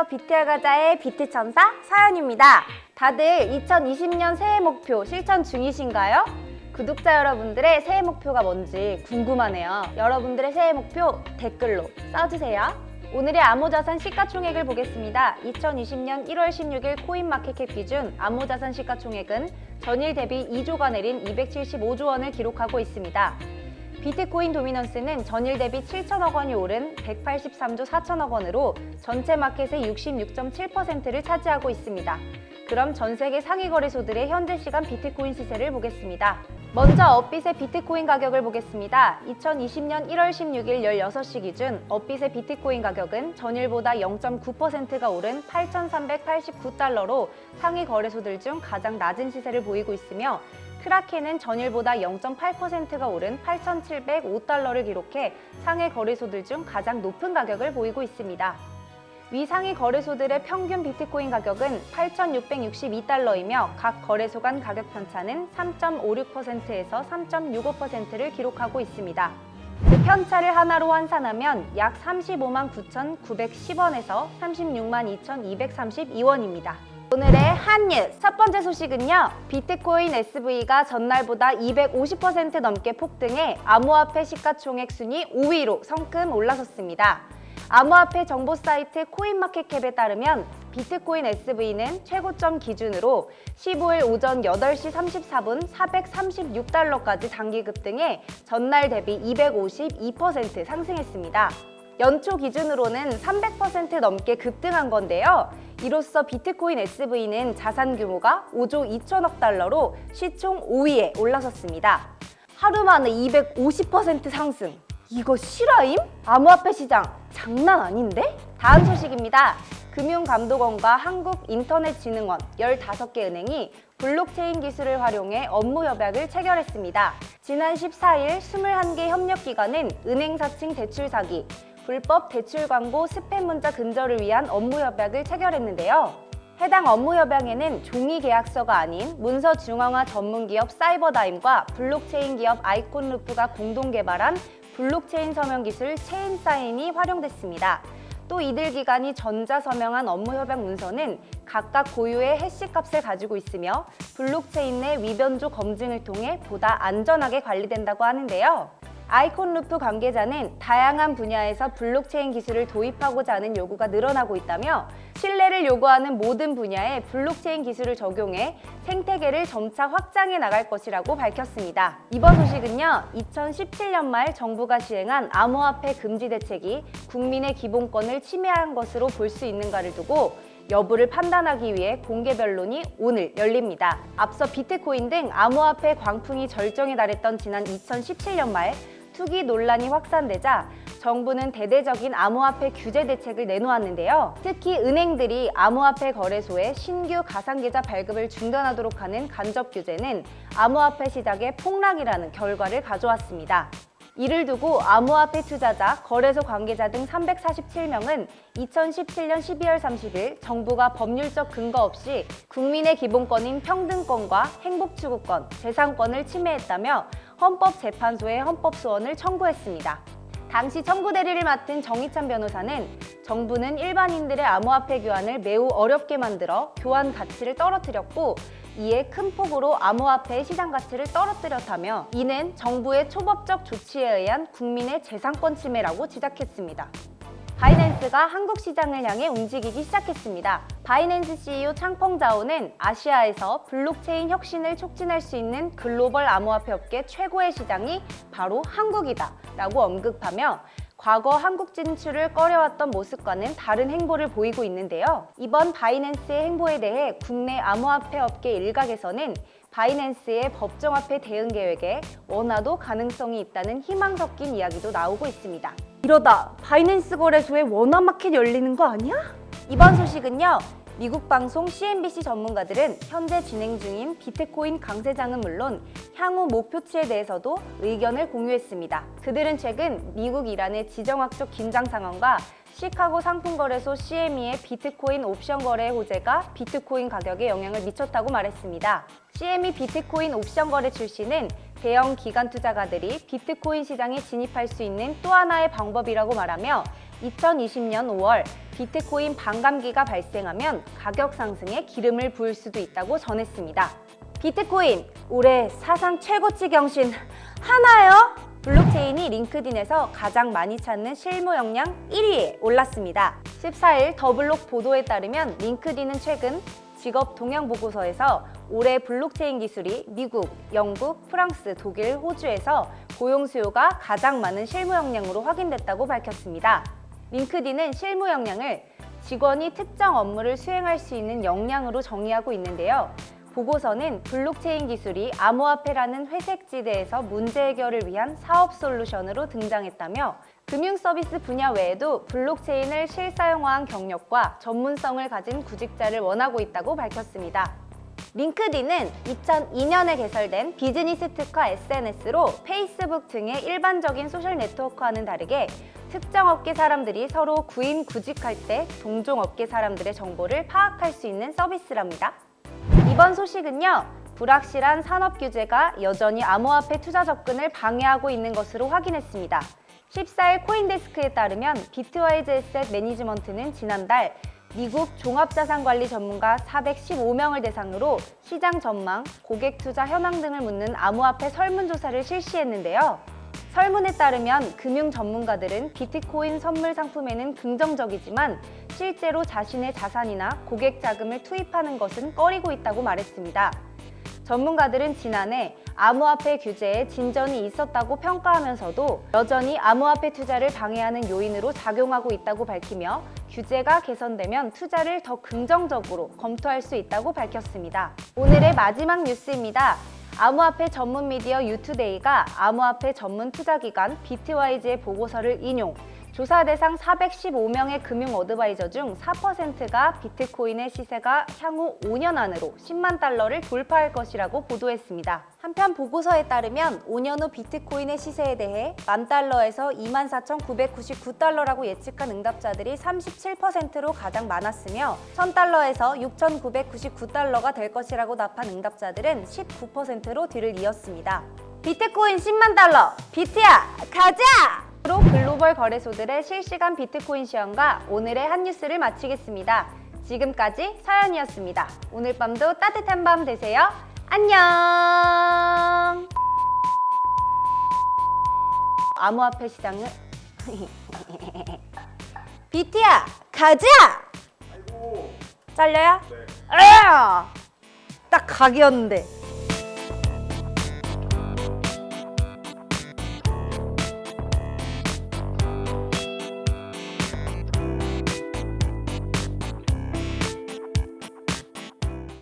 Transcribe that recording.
안녕하세요. 비트알가자의 비트천사 사연입니다. 다들 2020년 새해 목표 실천 중이신가요? 구독자 여러분들의 새해 목표가 뭔지 궁금하네요. 여러분들의 새해 목표 댓글로 써주세요. 오늘의 암호자산 시가총액을 보겠습니다. 2020년 1월 16일 코인마켓캡 기준 암호자산 시가총액은 전일 대비 2조가 내린 275조 원을 기록하고 있습니다. 비트코인 도미넌스는 전일 대비 7천억 원이 오른 183조 4천억 원으로 전체 마켓의 66.7%를 차지하고 있습니다. 그럼 전 세계 상위 거래소들의 현재 시간 비트코인 시세를 보겠습니다. 먼저 업빗의 비트코인 가격을 보겠습니다. 2020년 1월 16일 16시 기준 업빗의 비트코인 가격은 전일보다 0.9%가 오른 8,389달러로 상위 거래소들 중 가장 낮은 시세를 보이고 있으며 크라켄은 전일보다 0.8%가 오른 8,705달러를 기록해 상해 거래소들 중 가장 높은 가격을 보이고 있습니다. 위 상위 거래소들의 평균 비트코인 가격은 8,662달러이며 각 거래소 간 가격 편차는 3.56%에서 3.65%를 기록하고 있습니다. 그 편차를 하나로 환산하면 약 35만 9,910원에서 36만 2,232원입니다. 오늘의 핫뉴스 첫 번째 소식은요. 비트코인 SV가 전날보다 250% 넘게 폭등해 암호화폐 시가총액 순위 5위로 성큼 올라섰습니다. 암호화폐 정보 사이트 코인마켓캡에 따르면 비트코인 SV는 최고점 기준으로 15일 오전 8시 34분 436달러까지 단기 급등해 전날 대비 252% 상승했습니다. 연초 기준으로는 300% 넘게 급등한 건데요. 이로써 비트코인 SV는 자산 규모가 5조 2천억 달러로 시총 5위에 올라섰습니다. 하루 만에 250% 상승. 이거 실화임? 암호화폐 시장 장난 아닌데? 다음 소식입니다. 금융감독원과 한국인터넷진흥원 15개 은행이 블록체인 기술을 활용해 업무 협약을 체결했습니다. 지난 14일 21개 협력기관은 은행 사칭 대출 사기, 불법 대출 광고 스팸 문자 근절을 위한 업무 협약을 체결했는데요. 해당 업무 협약에는 종이 계약서가 아닌 문서 중앙화 전문기업 사이버다임과 블록체인 기업 아이콘루프가 공동 개발한 블록체인 서명 기술 체인사인이 활용됐습니다. 또 이들 기관이 전자서명한 업무 협약 문서는 각각 고유의 해시 값을 가지고 있으며 블록체인 내 위변조 검증을 통해 보다 안전하게 관리된다고 하는데요. 아이콘루프 관계자는 다양한 분야에서 블록체인 기술을 도입하고자 하는 요구가 늘어나고 있다며 신뢰를 요구하는 모든 분야에 블록체인 기술을 적용해 생태계를 점차 확장해 나갈 것이라고 밝혔습니다. 이번 소식은요. 2017년 말 정부가 시행한 암호화폐 금지 대책이 국민의 기본권을 침해한 것으로 볼 수 있는가를 두고 여부를 판단하기 위해 공개 변론이 오늘 열립니다. 앞서 비트코인 등 암호화폐 광풍이 절정에 달했던 지난 2017년 말 투기 논란이 확산되자 정부는 대대적인 암호화폐 규제 대책을 내놓았는데요. 특히 은행들이 암호화폐 거래소에 신규 가상계좌 발급을 중단하도록 하는 간접 규제는 암호화폐 시장의 폭락이라는 결과를 가져왔습니다. 이를 두고 암호화폐 투자자, 거래소 관계자 등 347명은 2017년 12월 30일 정부가 법률적 근거 없이 국민의 기본권인 평등권과 행복추구권, 재산권을 침해했다며 헌법재판소에 헌법소원을 청구했습니다. 당시 청구 대리를 맡은 정희찬 변호사는 정부는 일반인들의 암호화폐 교환을 매우 어렵게 만들어 교환 가치를 떨어뜨렸고 이에 큰 폭으로 암호화폐의 시장 가치를 떨어뜨렸다며 이는 정부의 초법적 조치에 의한 국민의 재산권 침해라고 지적했습니다. 바이낸스가 한국 시장을 향해 움직이기 시작했습니다. 바이낸스 CEO 창펑자오는 아시아에서 블록체인 혁신을 촉진할 수 있는 글로벌 암호화폐 업계 최고의 시장이 바로 한국이다 라고 언급하며 과거 한국 진출을 꺼려왔던 모습과는 다른 행보를 보이고 있는데요. 이번 바이낸스의 행보에 대해 국내 암호화폐 업계 일각에서는 바이낸스의 법정화폐 대응 계획에 원화도 가능성이 있다는 희망 섞인 이야기도 나오고 있습니다. 이러다 바이낸스 거래소에 원화 마켓 열리는 거 아니야? 이번 소식은요. 미국 방송 CNBC 전문가들은 현재 진행 중인 비트코인 강세장은 물론 향후 목표치에 대해서도 의견을 공유했습니다. 그들은 최근 미국 이란의 지정학적 긴장 상황과 시카고 상품거래소 CME의 비트코인 옵션 거래 호재가 비트코인 가격에 영향을 미쳤다고 말했습니다. CME 비트코인 옵션 거래 출시는 대형 기관 투자가들이 비트코인 시장에 진입할 수 있는 또 하나의 방법이라고 말하며 2020년 5월 비트코인 반감기가 발생하면 가격 상승에 기름을 부을 수도 있다고 전했습니다. 비트코인 올해 사상 최고치 경신 하나요? 블록체인이 링크딘에서 가장 많이 찾는 실무 역량 1위에 올랐습니다. 14일 더블록 보도에 따르면 링크딘은 최근 직업 동향 보고서에서 올해 블록체인 기술이 미국, 영국, 프랑스, 독일, 호주에서 고용 수요가 가장 많은 실무 역량으로 확인됐다고 밝혔습니다. 링크딘은 실무 역량을 직원이 특정 업무를 수행할 수 있는 역량으로 정의하고 있는데요. 보고서는 블록체인 기술이 암호화폐라는 회색지대에서 문제 해결을 위한 사업 솔루션으로 등장했다며 금융 서비스 분야 외에도 블록체인을 실사용화한 경력과 전문성을 가진 구직자를 원하고 있다고 밝혔습니다. 링크딘은 2002년에 개설된 비즈니스 특화 SNS로 페이스북 등의 일반적인 소셜 네트워크와는 다르게 특정 업계 사람들이 서로 구인 구직할 때 동종 업계 사람들의 정보를 파악할 수 있는 서비스랍니다. 이번 소식은요, 불확실한 산업 규제가 여전히 암호화폐 투자 접근을 방해하고 있는 것으로 확인했습니다. 14일 코인데스크에 따르면 비트와이즈 에셋 매니지먼트는 지난달 미국 종합자산관리 전문가 415명을 대상으로 시장 전망, 고객 투자 현황 등을 묻는 암호화폐 설문조사를 실시했는데요. 설문에 따르면 금융 전문가들은 비트코인 선물 상품에는 긍정적이지만 실제로 자신의 자산이나 고객 자금을 투입하는 것은 꺼리고 있다고 말했습니다. 전문가들은 지난해 암호화폐 규제에 진전이 있었다고 평가하면서도 여전히 암호화폐 투자를 방해하는 요인으로 작용하고 있다고 밝히며 규제가 개선되면 투자를 더 긍정적으로 검토할 수 있다고 밝혔습니다. 오늘의 마지막 뉴스입니다. 암호화폐 전문 미디어 유투데이가 암호화폐 전문 투자기관 비트와이즈의 보고서를 인용, 조사 대상 415명의 금융 어드바이저 중 4%가 비트코인의 시세가 향후 5년 안으로 10만 달러를 돌파할 것이라고 보도했습니다. 한편 보고서에 따르면 5년 후 비트코인의 시세에 대해 10,000달러에서 24,999달러라고 예측한 응답자들이 37%로 가장 많았으며 1,000달러에서 6,999달러가 될 것이라고 답한 응답자들은 19%로 뒤를 이었습니다. 비트코인 10만 달러! 비트야, 가자! 로 글로벌 거래소들의 실시간 비트코인 시황과 오늘의 한 뉴스를 마치겠습니다. 지금까지 서연이었습니다. 오늘 밤도 따뜻한 밤 되세요. 안녕! 암호화폐 시장은 비트야, 가자! 아이고. 잘려요? 네. 딱 각이었는데.